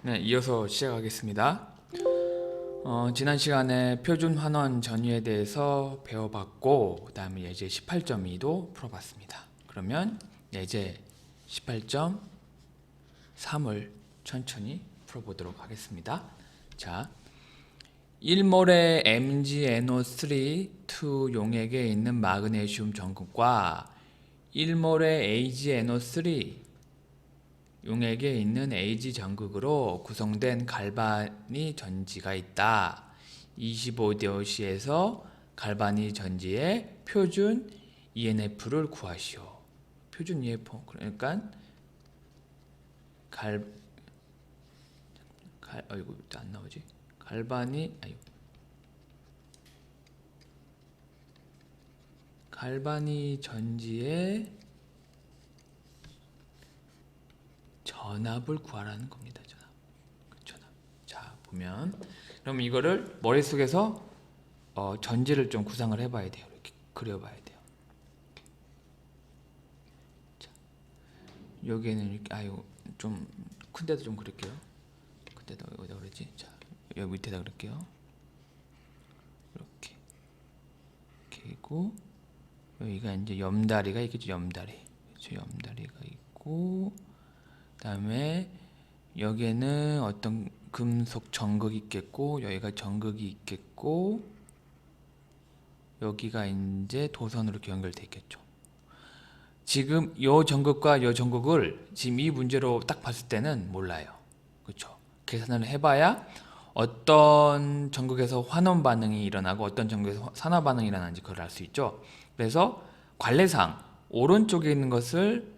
네, 이어서 시작하겠습니다. 지난 시간에 표준 환원 전위에 대해서 배워봤고, 그 다음에 예제 18.2도 풀어봤습니다. 그러면 예제 18.3을 천천히 풀어보도록 하겠습니다. 자, 1몰의 MgNO3 2 용액에 있는 마그네슘 전극과 1몰의 AgNO3 용액에 있는 Ag 전극으로 구성된 갈바니 전지가 있다. 25도씨에서 갈바니 전지의 표준 ENF를 구하시오. 표준 ENF 그러니까 아이고 안 나오지? 갈바니 전지의 전압을 구하라는 겁니다. 전압. 자, 보면 그럼 이거를 머릿속에서 전지를 좀 구상을 해봐야 돼요. 이렇게 그려봐야 돼요. 자, 여기에는 이렇게 좀 큰데도 좀 그릴게요. 큰데도 어디다 그러지? 자, 여기 밑에다 그릴게요. 이렇게 있고 여기가 이제 염다리가 있겠죠. 염다리. 그렇죠? 염다리가 있고 그다음에 여기에는 어떤 금속 전극이 있겠고 여기가 전극이 있겠고 여기가 이제 도선으로 이렇게 연결돼 있겠죠. 지금 요 전극과 요 전극을 지금 이 문제로 딱 봤을 때는 몰라요. 그렇죠? 계산을 해봐야 어떤 전극에서 환원 반응이 일어나고 어떤 전극에서 산화 반응이 일어나는지 그걸 알 수 있죠. 그래서 관례상 오른쪽에 있는 것을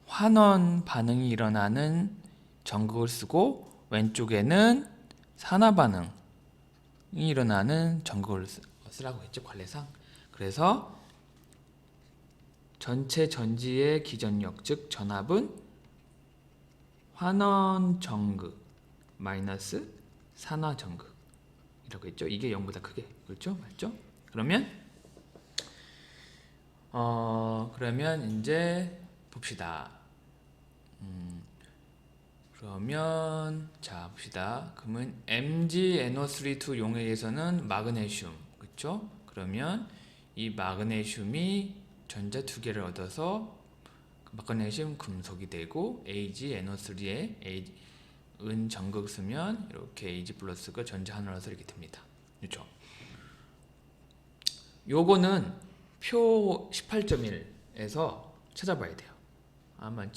환원 반응이 일어나는 전극을 쓰고 왼쪽에는 산화 반응이 일어나는 전극을 쓰라고 했죠. 관례상. 그래서 전체 전지의 기전력 즉 전압은 환원 전극 마이너스 산화 전극 이라고 했죠. 이게 0보다 크게. 그렇죠? 맞죠? 그러면 이제 봅시다. 그러면 자 봅시다. 그러면 MgNO3 용액에서는 마그네슘 그렇죠? 그러면 이 마그네슘이 전자 두 개를 얻어서 마그네슘 금속이 되고 AgNO3에 은 전극 쓰면 이렇게 Ag 플러스가 전자 하나라서 이렇게 됩니다. 그렇죠? 요거는 표 18.1에서 찾아봐야 돼요. 한번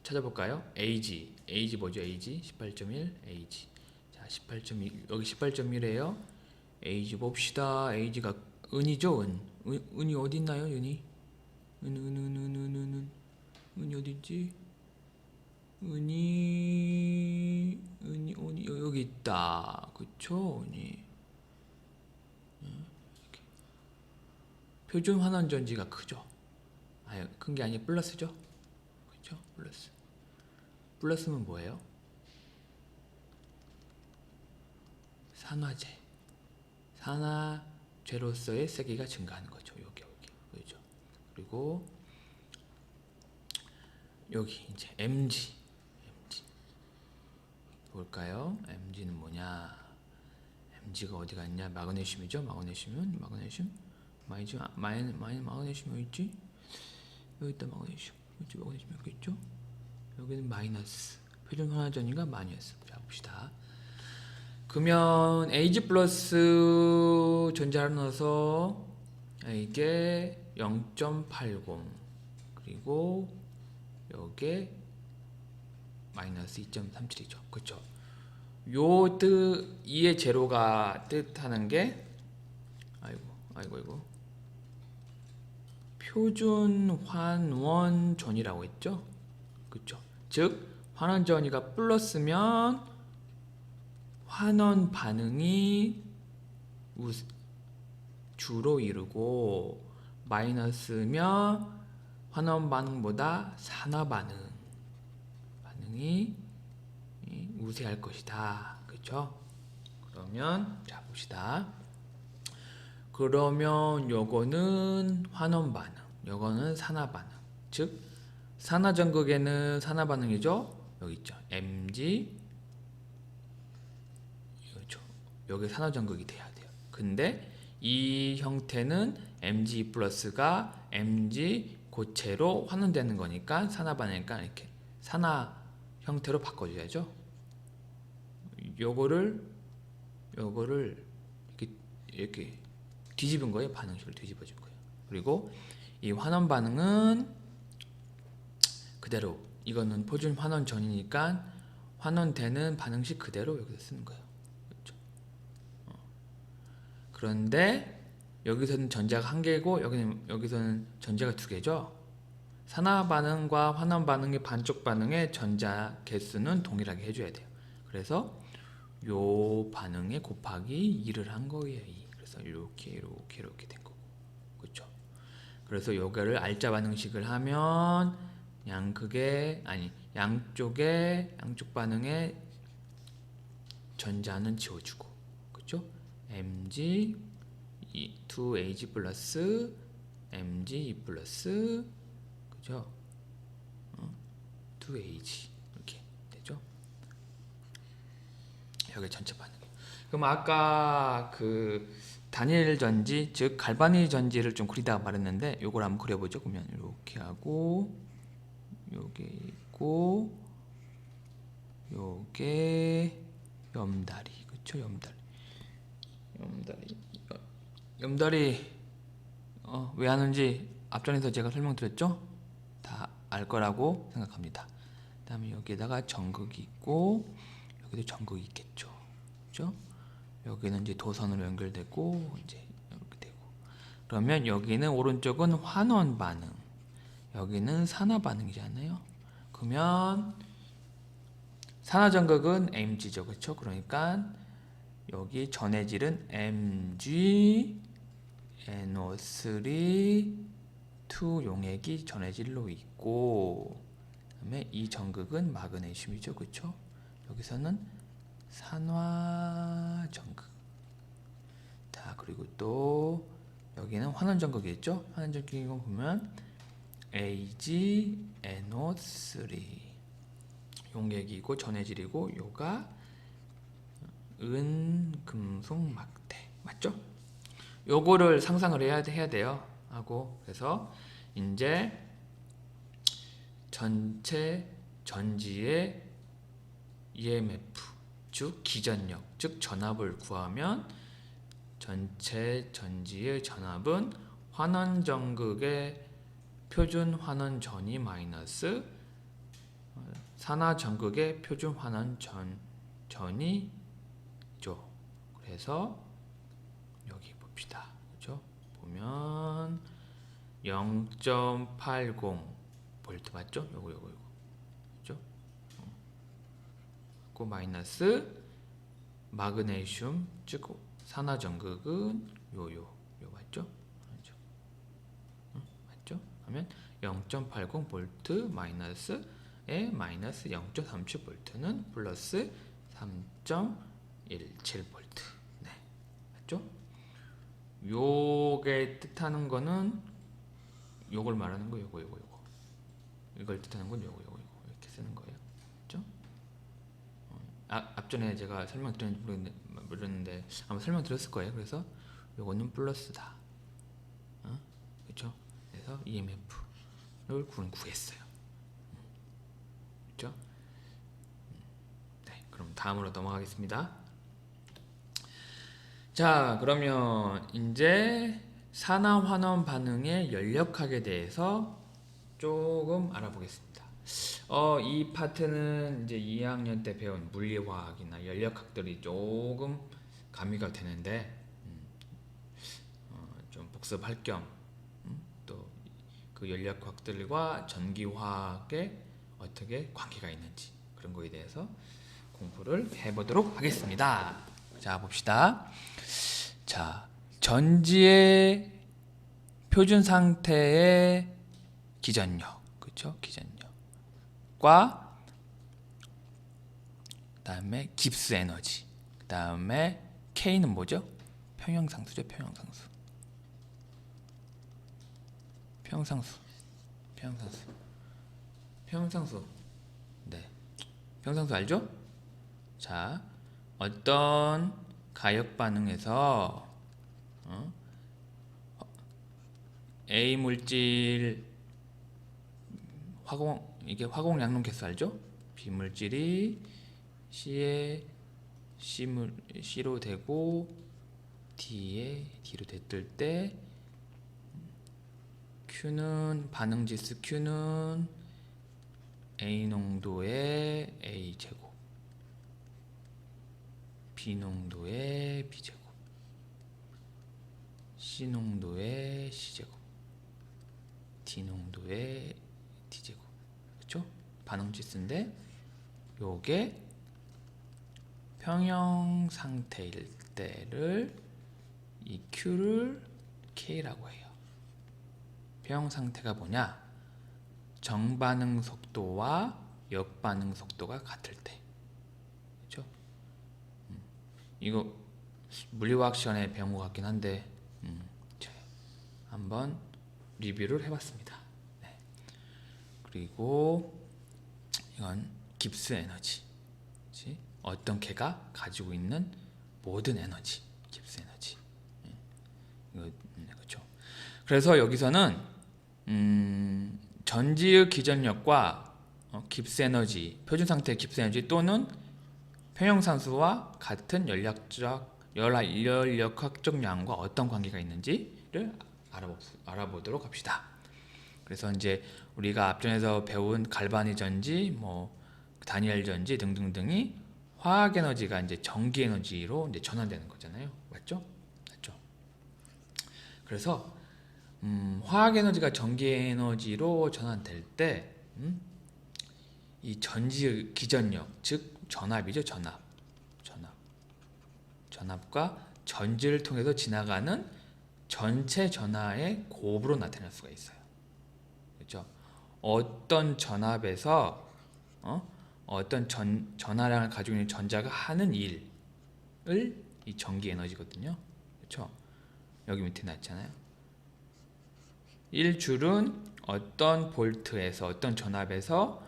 찾아볼까요? AG 뭐죠? AG 18.1 AG. 자, 18.2 여기 18.1이에요. AG 봅시다. AG가 은이죠, 은이 어디 있나요, 은이? 은이 어디 있지? 은이 여기 있다. 그쵸? 은이. 표준 환원 전지가 크죠. 큰 게 아니라 플러스죠. 그렇죠? 플러스는 뭐예요? 산화제로서의 세기가 증가하는 거죠. 여기 그렇죠? 그리고 여기 이제 MG 볼까요? MG는 뭐냐? MG가 어디 갔냐? 마그네슘이죠. 마그네슘 마그네슘 어디 있지? 여기 있다. 마그네슘 여기 있죠? 여기는 마이너스. 표준 환원전이가 마이너스. 자 봅시다. 그러면 Ag 플러스 전자를 넣어서 이게 0.80 그리고 요게 마이너스 2.37이죠. 그렇죠? 요 이의 제로가 뜻하는 게 아이고 표준 환원전이라고 했죠. 그렇죠? 즉 환원전이가 플러스면 환원 반응이 주로 이루고 마이너스면 환원 반응보다 산화 반응이 우세할 것이다. 그렇죠? 그러면 자 봅시다. 그러면 요거는 환원 반응, 요거는 산화 반응. 즉 산화 전극에는 산화 반응이죠. 여기 있죠. Mg 여기 산화전극이 돼야 돼요. 근데 이 형태는 Mg 플러스가 Mg 고체로 환원되는 거니까 산화반응이니까 이렇게 산화 형태로 바꿔줘야죠. 요거를 이렇게 뒤집은 거예요. 반응식을 뒤집어준 거예요. 그리고 이 환원 반응은 그대로, 이거는 표준 환원 전이니까 환원되는 반응식 그대로 여기서 쓰는 거예요. 그렇죠? 그런데 여기서는 전자가 한 개고 여기서는 전자가 두 개죠. 산화 반응과 환원 반응의 반쪽 반응의 전자 개수는 동일하게 해줘야 돼요. 그래서 요 반응에 곱하기 2를 한 거예요. 2. 그래서 이렇게 된 거고, 그렇죠? 그래서 요거를 알짜 반응식을 하면 양쪽 반응에 전자는 지워주고, 그렇죠? Mg 2Ag 플러스 Mg 플러스, 그죠? 2Ag 이렇게 되죠. 여기 전체 반응. 그럼 아까 그 단일 전지, 즉 갈바닉 전지를 좀 그리다가 말했는데 요걸 한번 그려보죠. 그러면 이렇게 하고 요게 있고 요게 염다리, 그쵸? 염다리 왜 하는지 앞전에서 제가 설명드렸죠? 다 알 거라고 생각합니다. 그 다음에 여기에다가 전극이 있고 여기도 전극이 있겠죠. 그죠? 여기는 이제 도선으로 연결되고 이제 이렇게 되고, 그러면 여기는 오른쪽은 환원 반응, 여기는 산화 반응이잖아요. 그러면 산화 전극은 Mg죠, 그렇죠? 그러니까 여기 전해질은 Mg NO3 2 용액이 전해질로 있고, 그다음에 이 전극은 마그네슘이죠, 그렇죠? 여기서는 산화 전극. 자, 그리고 또 여기는 환원 전극이겠죠? 환원 전극이고 보면 AgNO3 용액이고 전해질이고, 요가 은금속 막대, 맞죠? 요거를 상상을 해야 돼요. 하고, 그래서 이제 전체 전지의 EMF, 즉 기전력, 즉 전압을 구하면 전체 전지의 전압은 환원 전극의 표준 환원 전이 마이너스 산화 전극의 표준 환원 전이죠. 그래서 여기 봅시다. 그죠? 보면 0.80 볼트 맞죠? 요거 그죠? 그 마이너스 마그네슘, 즉 산화 전극은 요 맞죠? 맞죠? 하면 0.80 볼트 마이너스에 마이너스 0.37 볼트는 플러스 3.17 볼트. 네, 맞죠? 요게 뜻하는 거는 요걸 말하는 거, 요거. 이걸 뜻하는 건 요거 이렇게 쓰는 거예요. 그렇죠? 앞전에 제가 설명드렸는지 모르는데 아마 설명드렸을 거예요. 그래서 요거는 플러스다. 그렇죠? 그래서 EMF를 구했어요. 그렇죠? 네, 그럼 다음으로 넘어가겠습니다. 자, 그러면 이제 산화 환원 반응의 연력학에 대해서 조금 알아보겠습니다. 이 파트는 이제 2학년 때 배운 물리화학이나 연력학들이 조금 가미가 되는데 좀 복습할 겸 또 그 연력학들과 전기화학에 어떻게 관계가 있는지 그런 거에 대해서 공부를 해보도록 하겠습니다. 자, 봅시다. 자, 전지의 표준 상태의 기전력, 그렇죠? 기전력과 그다음에 깁스 에너지, 그다음에 K는 뭐죠? 평형상수죠. 평형상수. 네, 평형상수 알죠? 자, 어떤 가역 반응에서 A 물질 이게 화공 양론 개수 알죠? B 물질이 C에 C로 되고 D에 D로 됐을 때 Q는 반응 지수 Q는 A 농도의 A 제곱, B 농도의 B 제곱, C 농도의 C 제곱, D 농도의 D 제곱, 그렇죠? 반응 지수인데 요게 평형 상태일 때를 이 Q를 K라고 해요. 평형 상태가 뭐냐? 정반응 속도와 역반응 속도가 같을 때, 그렇죠? 이거 물리화학 시간에 배운 것 같긴 한데 한번 리뷰를 해봤습니다. 네. 그리고 이건 깁스 에너지, 그치? 어떤 개가 가지고 있는 모든 에너지, 깁스 에너지. 이거 그렇죠. 그래서 여기서는 전지의 기전력과 깁스 에너지, 표준 상태의 깁스 에너지 또는 평형산수와 같은 연력학적 양과 어떤 관계가 있는지를 알아보도록 합시다. 그래서 이제 우리가 앞전에서 배운 갈바니 전지, 뭐 다니엘 전지 등등등이 화학 에너지가 이제 전기 에너지로 이제 전환되는 거잖아요. 맞죠? 맞죠? 그래서 화학 에너지가 전기 에너지로 전환될 때 이 전지의 기전력, 즉 전압이죠. 전압과 전지를 통해서 지나가는 전체 전하의 곱으로 나타낼 수가 있어요. 그렇죠? 어떤 전압에서 어떤 전하량을 가지고 있는 전자가 하는 일을 이 전기 에너지거든요. 그렇죠? 여기 밑에 놨잖아요. 1줄은 어떤 볼트에서 어떤 전압에서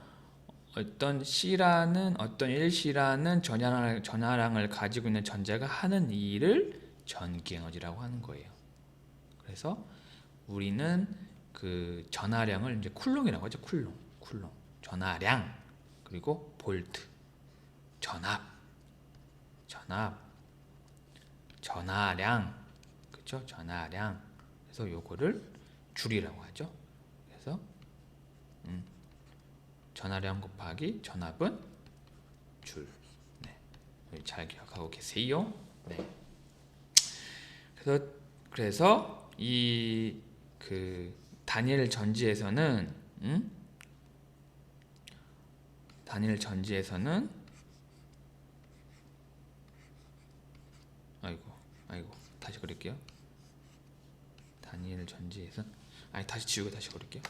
어떤 C라는 어떤 1C라는 전하량을 가지고 있는 전자가 하는 일을 전기 에너지라고 하는 거예요. 그래서 우리는 그 전하량을 이제 쿨롱이라고 하죠. 쿨롱. 전하량, 그리고 볼트, 전하량, 그렇죠? 전하량. 그래서 요거를 줄이라고 하죠. 그래서 전하량 곱하기 전압은 줄. 네. 잘 기억하고 계세요. 네. 그래서 이 그 다니엘 전지에서는 아이고 다시 그릴게요. 다니엘 전지에서 다시 지우고 다시 그릴게요.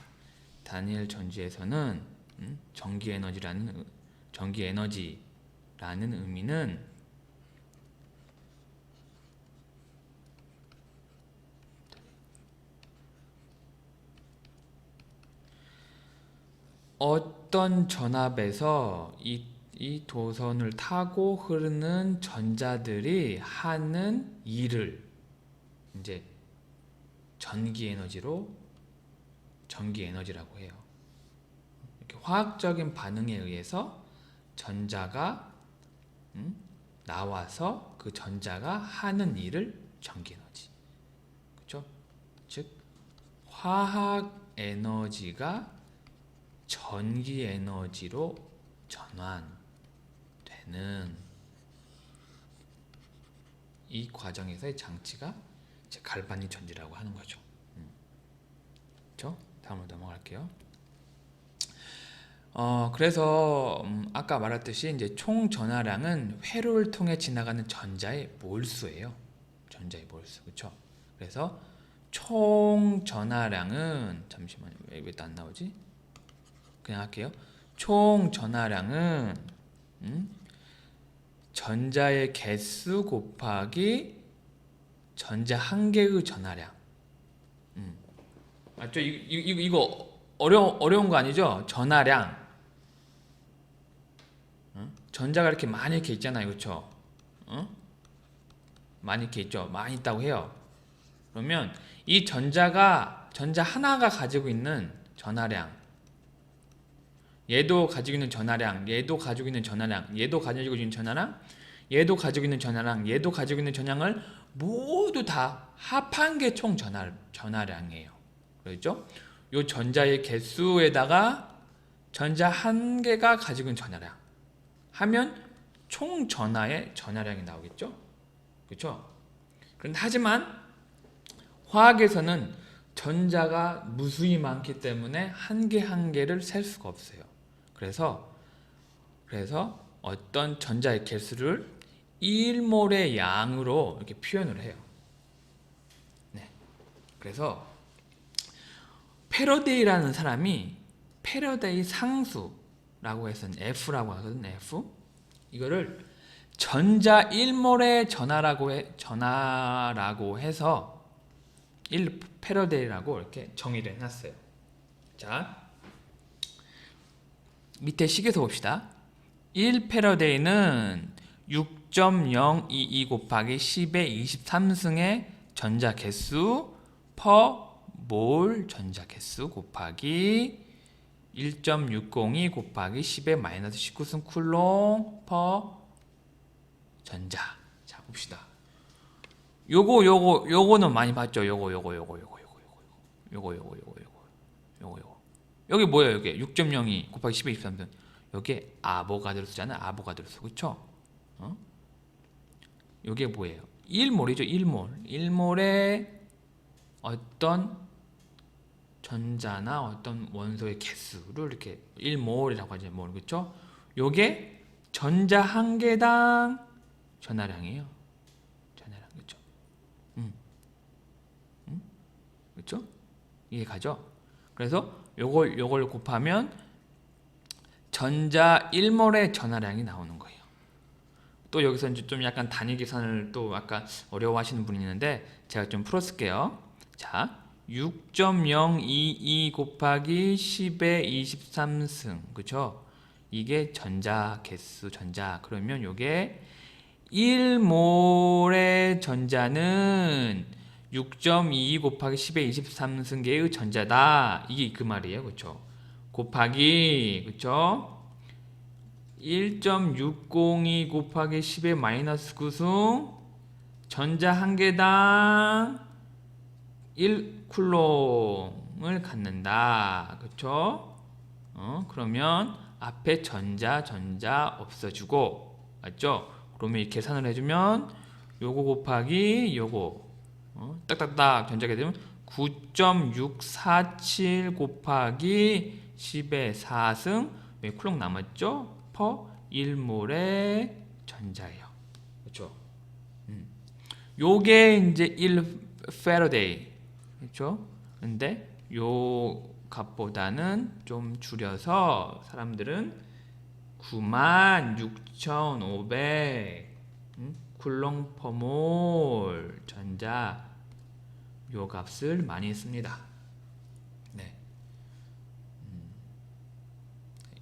다니엘 전지에서는 전기 에너지라는 의미는 어떤 전압에서 이 도선을 타고 흐르는 전자들이 하는 일을 이제 전기 에너지라고 해요. 이렇게 화학적인 반응에 의해서 전자가 나와서 그 전자가 하는 일을 전기 에너지. 그렇죠? 즉 화학 에너지가 전기 에너지로 전환되는 이 과정에서의 장치가 갈바니 전지라고 하는 거죠. 그렇죠? 다음으로 넘어갈게요. 그래서 아까 말했듯이 이제 총 전하량은 회로를 통해 지나가는 전자의 몰수예요. 전자의 몰수, 그렇죠? 그래서 총 전하량은 잠시만요. 왜 또 안 나오지? 그냥 할게요. 총 전하량은 전자의 개수 곱하기 전자 한 개의 전하량. 맞죠? 이거 어려운 거 아니죠? 전하량. 전자가 이렇게 많이 이렇게 있잖아요, 그렇죠? 많이 이렇게 있죠. 많이 있다고 해요. 그러면 이 전자 하나가 가지고 있는 전하량, 얘도 가지고 있는 전하량, 얘도 가지고 있는 전하량, 얘도 가지고 있는 전하량, 얘도 가지고 있는 전하량, 얘도 가지고 있는 전하량을 모두 다 합한 게 총 전하량이에요. 그렇죠? 요 전자의 개수에다가 전자 한 개가 가지고 있는 전하량 하면 총 전하의 전하량이 나오겠죠? 그렇죠? 그런데 하지만 화학에서는 전자가 무수히 많기 때문에 한 개 한 개를 셀 수가 없어요. 그래서 어떤 전자의 개수를 1몰의 양으로 이렇게 표현을 해요. 네. 그래서 패러데이라는 사람이 패러데이 상수라고 해서 F라고 하거든. F. 이거를 전자 1몰의 전하라고 해서 1패러데이라고 이렇게 정의를 해놨어요. 자, 밑에 식에서 봅시다. 1패러데이는 6.022 곱하기 10의 23승의 전자 개수 per 몰 전자 개수 곱하기 1.602 곱하기 10의 마이너스 19승 쿨롱 per 전자. 자, 봅시다. 요거는 많이 봤죠. 요거. 여기 뭐예요? 여기 6.02 곱하기 10의 23승. 여기 아보가드로수잖아요. 아보가드로수. 그쵸? 요게 뭐예요? 1몰이죠. 1몰. 1몰의 어떤 전자나 어떤 원소의 개수를 이렇게 1몰이라고 하죠. 몰. 그쵸? 요게 전자 한 개당 전하량이에요. 전하량. 그쵸? 그쵸? 이해 가죠? 그래서 요걸 곱하면 전자 1몰의 전하량이 나오는 거예요. 또 여기서 이제 좀 약간 단위 계산을 또 아까 어려워하시는 분이 있는데 제가 좀 풀어쓸게요. 자, 6.022 곱하기 10의 23승. 그쵸? 이게 전자 개수 전자. 그러면 요게 1몰의 전자는 6.22 곱하기 10의 23승계의 전자다. 이게 그 말이에요. 그쵸? 곱하기, 그쵸? 1.602 곱하기 10의 마이너스 9승 전자 한 개당 1쿨롱을 갖는다. 그쵸? 그러면 앞에 전자 없어지고, 맞죠? 그러면 이 계산을 해주면 요거 곱하기 요거 딱딱딱 전자게 되면 9.647 곱하기 10의 4승 몇 쿨롱 남았죠? 퍼 1몰의 전자예요. 그렇죠? 요게 이제 1패러데이. 그렇죠? 근데 요 값보다는 좀 줄여서 사람들은 96,500 쿨롱 퍼몰 전자 요 값을 많이 씁니다. 네.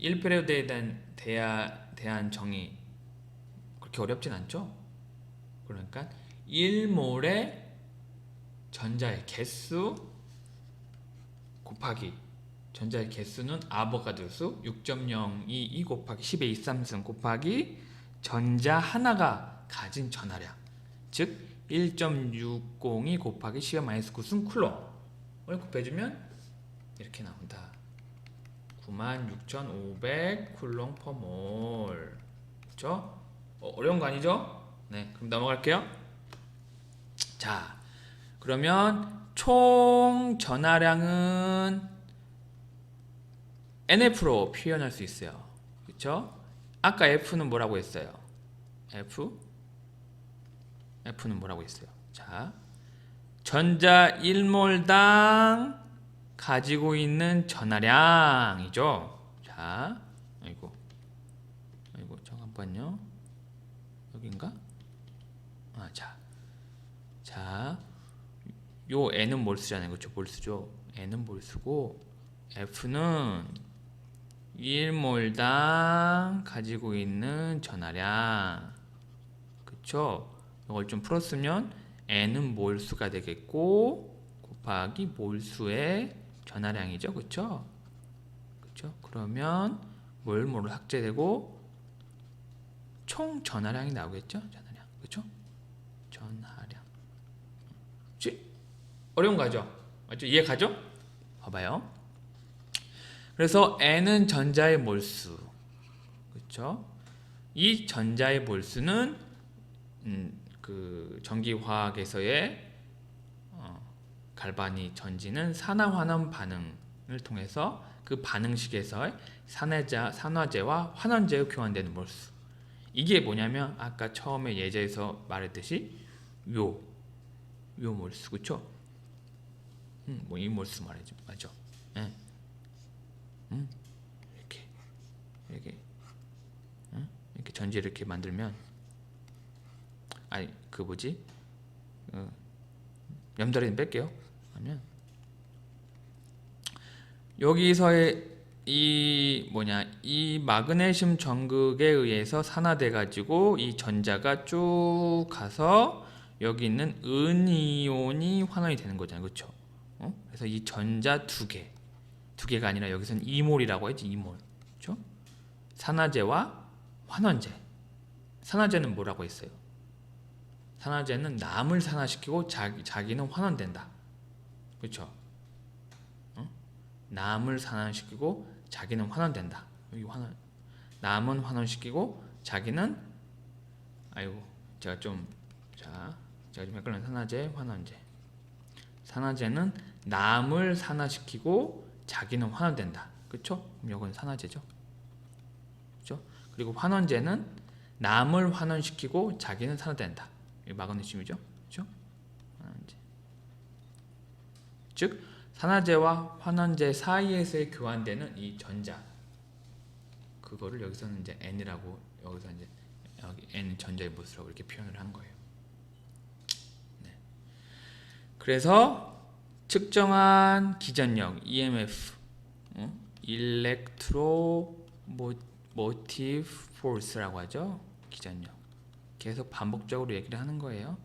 1패러데이에 대한 정의 그렇게 어렵진 않죠? 그러니까 1몰의 전자의 개수 곱하기 전자의 개수는 아보가드로수 6.022 곱하기 10의 23승 곱하기 전자 하나가 가진 전하량 즉 1.602 곱하기 10의 마이너스 9승 쿨롱을 곱해주면 이렇게 나온다. 96,500 쿨롱 퍼몰. 그렇죠? 어려운 거 아니죠? 네, 그럼 넘어갈게요. 자, 그러면 총 전하량은 NF로 표현할 수 있어요. 그렇죠? 아까 F는 뭐라고 했어요? F는 뭐라고 했어요? 자, 전자 1몰당 가지고 있는 전하량이죠. 자, 아이고, 잠깐만요. 여긴가? 자, 요 N은 몰수잖아요. 그렇죠? 몰수죠. N은 몰수고 F는 1몰당 가지고 있는 전하량. 그쵸? 이걸 좀 풀었으면 N은 몰수가 되겠고 곱하기 몰수의 전하량이죠. 그쵸? 그쵸? 그러면 몰을 삭제되고 총 전하량이 나오겠죠? 전하량. 그쵸? 전하량. 그치? 어려운 거죠? 맞죠? 이해 가죠? 봐봐요. 그래서 N은 전자의 몰수. 그쵸? 이 전자의 몰수는 그 전기화학에서의 갈바니 전지는 산화환원 반응을 통해서 그 반응식에서 산화제와 환원제로 교환되는 몰수. 이게 뭐냐면 아까 처음에 예제에서 말했듯이 요 몰수. 그쵸? 뭐 이 몰수 말이죠. 맞죠? 예. 이렇게 전지를 이렇게 만들면 아니 그 뭐지? 염달이는 뺄게요. 하면 여기서의 이 마그네슘 전극에 의해서 산화돼 가지고 이 전자가 쭉 가서 여기 있는 은이온이 환원이 되는 거잖아요. 그렇죠? 그래서 이 전자 두 개가 아니라 여기서는 2몰이라고 했지. 2몰. 그렇죠? 산화제와 환원제. 산화제는 뭐라고 했어요? 산화제는 남을 산화시키고 자기는 환원된다. 그렇죠? 남을 산화시키고 자기는 환원된다. 여기 남은 환원시키고 자기는 제가 좀 헷갈린 산화제, 환원제. 산화제는 남을 산화시키고 자기는 환원된다. 그렇죠? 그럼 이건 산화제죠. 그렇죠? 그리고 환원제는 남을 환원시키고 자기는 산화된다. 이 마그네슘이죠. 그렇죠? 환원제. 즉 산화제와 환원제 사이에서의 교환되는 이 전자, 그거를 여기서는 이제 N이라고, 여기서 이제 여기 N 전자의 몰수라고 이렇게 표현을 한 거예요. 네. 그래서 측정한 기전력 EMF, Electromotive Force라고 하죠. 기전력. 계속 반복적으로 얘기를 하는 거예요.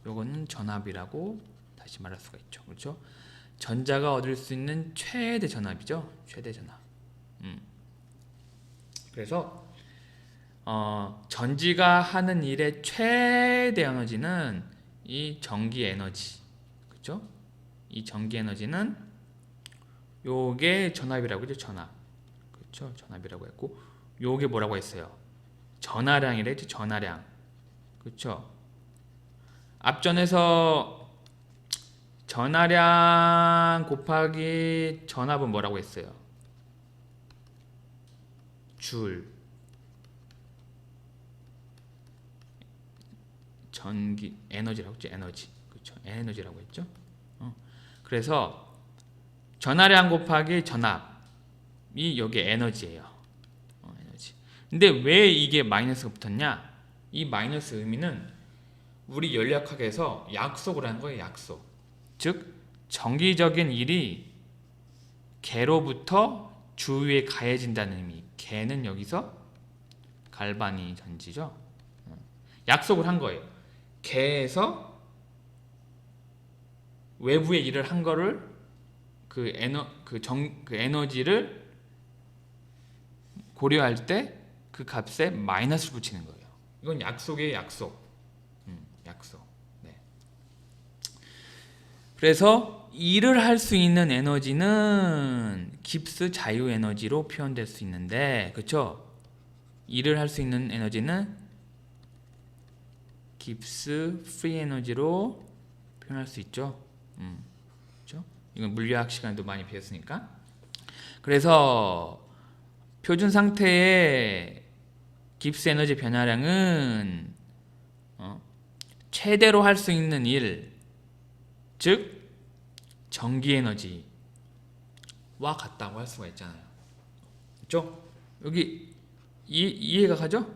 요거는 전압이라고 다시 말할 수가 있죠. 그렇죠? 전자가 얻을 수 있는 최대 전압이죠. 최대 전압. 그래서 전지가 하는 일의 최대 에너지는 이 전기 에너지. 그렇죠? 이 전기 에너지는 요게 전압이라고 했죠. 전압. 그렇죠? 전압이라고 했고 요게 뭐라고 했어요? 전하량이라 했죠. 전하량. 그렇죠? 앞전에서 전하량 곱하기 전압은 뭐라고 했어요? 줄. 전기 에너지라고 했죠. 에너지. 그렇죠? 에너지라고 했죠. 그래서 전하량 곱하기 전압이 여기 에너지예요. 에너지. 근데 왜 이게 마이너스가 붙었냐? 이 마이너스 의미는 우리 연력학에서 약속을 한 거예요. 약속. 즉 정기적인 일이 개로부터 주위에 가해진다는 의미. 개는 여기서 갈바니 전지죠. 약속을 한 거예요. 개에서 외부에 일을 한 거를 그 에너지를 고려할 때 그 값에 마이너스를 붙이는 거예요. 이건 약속이에요. 약속. 약속. 네. 그래서 일을 할 수 있는 에너지는 깁스 자유 에너지로 표현될 수 있는데, 그렇죠? 일을 할 수 있는 에너지는 깁스 프리 에너지로 표현할 수 있죠. 그렇죠? 이건 물리학 시간도 많이 배웠으니까. 그래서 표준 상태의 깁스 에너지 변화량은 최대로 할 수 있는 일, 즉 전기 에너지와 같다고 할 수가 있잖아요. 그렇죠? 여기 이해가 가죠?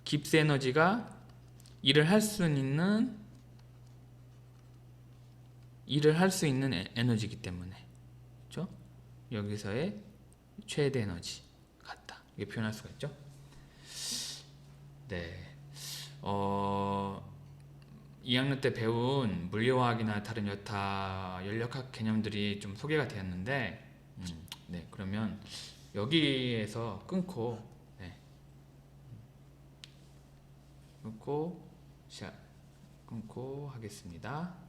깁스 에너지가 일을 할 수 있는 에너지이기 때문에, 그렇죠? 여기서의 최대 에너지 같다. 이렇게 표현할 수가 있죠. 네. 어, 2학년 때 배운 물리화학이나 다른 여타 연력학 개념들이 좀 소개가 되었는데, 네, 그러면 여기에서 끊고, 네, 끊고 하겠습니다.